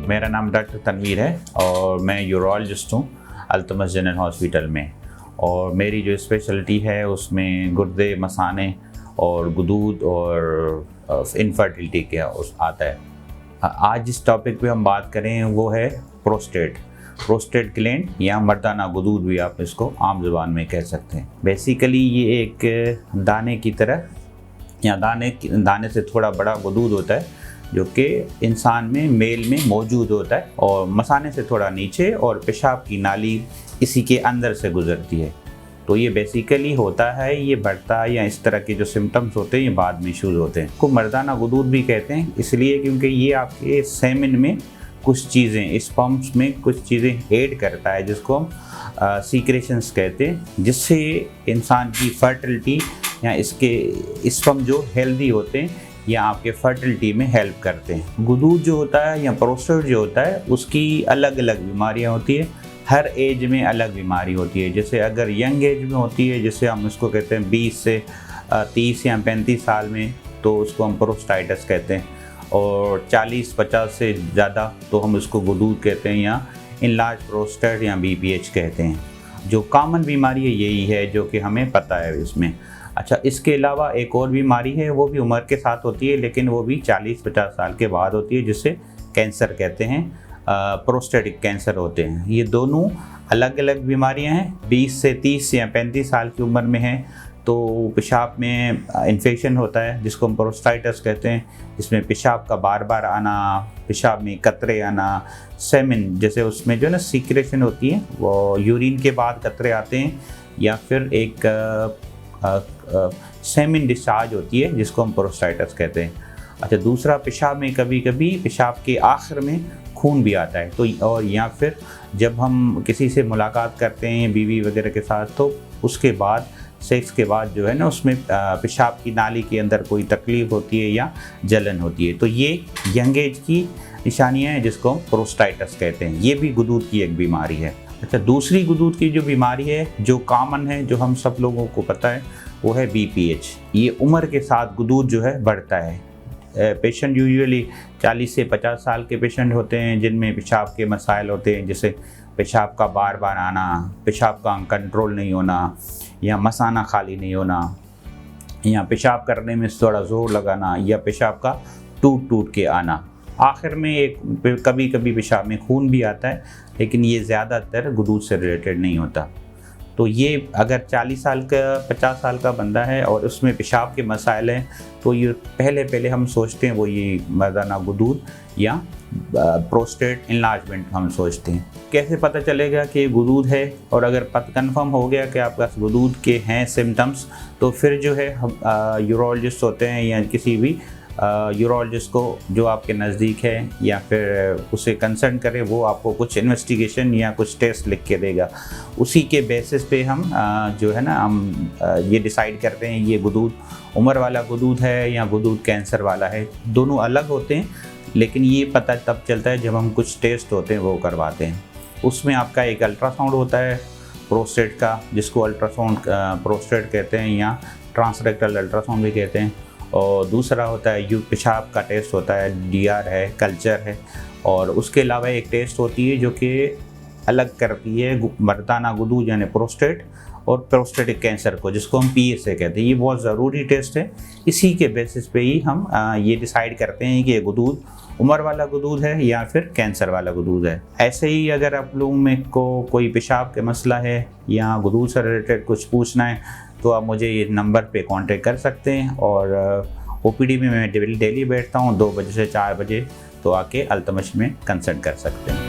मेरा नाम डॉक्टर तनवीर है और मैं यूरोलॉजिस्ट हूँ अल्तमश जनरल हॉस्पिटल में। और मेरी जो स्पेशलिटी है उसमें गुर्दे, मसाने और गुदूद और इनफर्टिलिटी क्या आता है। आज जिस टॉपिक पे हम बात करें वो है प्रोस्टेट ग्लैंड या मर्दाना गुदूद भी आप इसको आम ज़ुबान में कह सकते हैं। बेसिकली ये एक दाने की तरह या दाने से थोड़ा बड़ा गुदूद होता है जो कि इंसान में मेल में मौजूद होता है और मसाने से थोड़ा नीचे और पेशाब की नाली इसी के अंदर से गुजरती है। तो ये बेसिकली होता है, ये बढ़ता है या इस तरह के जो सिम्टम्स होते हैं ये बाद में इशूज़ होते हैं। को मर्दाना गुदूद भी कहते हैं इसलिए क्योंकि ये आपके सेमेन में कुछ चीज़ें, स्पर्म्स में कुछ चीज़ें ऐड करता है जिसको हम सीक्रेशंस कहते हैं, जिससे इंसान की फर्टिलिटी या इसके स्पर्म जो हेल्दी होते हैं या आपके फर्टिलिटी में हेल्प करते हैं। गुदूद जो होता है या प्रोस्टेट जो होता है उसकी अलग अलग बीमारियां होती है, हर एज में अलग बीमारी होती है। जैसे अगर यंग एज में होती है, जैसे हम इसको कहते हैं 20 से 30 या 35 साल में, तो उसको हम प्रोस्टाइटिस कहते हैं। और 40-50 से ज़्यादा तो हम इसको गुदूद कहते हैं या इनलार्ज प्रोस्टेट या BPH कहते हैं। जो कॉमन बीमारी है यही है जो कि हमें पता है इसमें। अच्छा, इसके अलावा एक और बीमारी है, वो भी उम्र के साथ होती है लेकिन वो भी 40-50 साल के बाद होती है, जिसे कैंसर कहते हैं, प्रोस्टेटिक कैंसर होते हैं। ये दोनों अलग अलग बीमारियां हैं। 20 से 30 या 35 साल की उम्र में है तो पेशाब में इन्फेक्शन होता है जिसको हम प्रोस्टाइटिस कहते हैं। इसमें पेशाब का बार बार आना, पेशाब में कतरे आना, सेमेन जैसे उसमें जो ना सीक्रेशन होती है वो यूरिन के बाद कतरे आते हैं, या फिर एक सेमेन डिस्चार्ज होती है जिसको हम प्रोस्टाइटिस कहते हैं। अच्छा, दूसरा पेशाब में कभी कभी पेशाब के आखिर में खून भी आता है। तो और या फिर जब हम किसी से मुलाकात करते हैं बीवी वगैरह के साथ, तो उसके बाद सेक्स के बाद जो है ना उसमें पेशाब की नाली के अंदर कोई तकलीफ़ होती है या जलन होती है। तो ये यंग एज की निशानियाँ हैं जिसको हम प्रोस्टाइटिस कहते हैं। ये भी गुदूद की एक बीमारी है। अच्छा, दूसरी गुदूद की जो बीमारी है जो कॉमन है, जो हम सब लोगों को पता है, वो है BPH। ये उम्र के साथ गुदूद जो है बढ़ता है। पेशेंट यूजुअली 40 से 50 साल के पेशेंट होते हैं जिनमें पेशाब के मसाइल होते हैं, जैसे पेशाब का बार बार आना, पेशाब का कंट्रोल नहीं होना, या मसाना खाली नहीं होना, या पेशाब करने में थोड़ा ज़ोर लगाना, या पेशाब का टूट के आना। आखिर में एक कभी कभी पेशाब में खून भी आता है, लेकिन ये ज़्यादातर गुदूद से रिलेटेड नहीं होता। तो ये अगर 40 साल का 50 साल का बंदा है और उसमें पेशाब के मसाइल हैं, तो ये पहले हम सोचते हैं वो ये मर्दाना गुदूद या प्रोस्टेट इनलार्जमेंट हम सोचते हैं। कैसे पता चलेगा कि ये गुदूद है? और अगर कंफर्म हो गया कि आपका गुदूद के हैं सिम्टम्स, तो फिर जो है हम यूरोलॉजिस्ट होते हैं या किसी भी यूरोलॉजिस्ट को जो आपके नज़दीक है या फिर उसे कंसल्ट करें, वो आपको कुछ इन्वेस्टिगेशन या कुछ टेस्ट लिख के देगा। उसी के बेसिस पे हम जो है ना हम ये डिसाइड करते हैं ये गुदूद उम्र वाला गुदूद है या गुदूद कैंसर वाला है। दोनों अलग होते हैं, लेकिन ये पता तब चलता है जब हम कुछ टेस्ट होते हैं वो करवाते हैं। उसमें आपका एक अल्ट्रासाउंड होता है प्रोस्टेट का, जिसको अल्ट्रासाउंड प्रोस्टेट कहते हैं या ट्रांसरेक्टल अल्ट्रासाउंड भी कहते हैं। और दूसरा होता है पेशाब का टेस्ट होता है, DR है, कल्चर है। और उसके अलावा एक टेस्ट होती है जो कि अलग करती है मर्दाना गुदूद यानी प्रोस्टेट और प्रोस्टेटिक कैंसर को, जिसको हम PSA कहते हैं। ये बहुत ज़रूरी टेस्ट है। इसी के बेसिस पे ही हम ये डिसाइड करते हैं कि ये गुदूद उम्र वाला गुदूद है या फिर कैंसर वाला गुदूद है। ऐसे ही अगर आप लोगों में को कोई पेशाब का मसला है या गुदूद से रिलेटेड कुछ पूछना है, तो आप मुझे ये नंबर पे कांटेक्ट कर सकते हैं। और OPD में मैं डेली बैठता हूँ 2 बजे से 4 बजे, तो आके अल्तमश में कंसल्ट कर सकते हैं।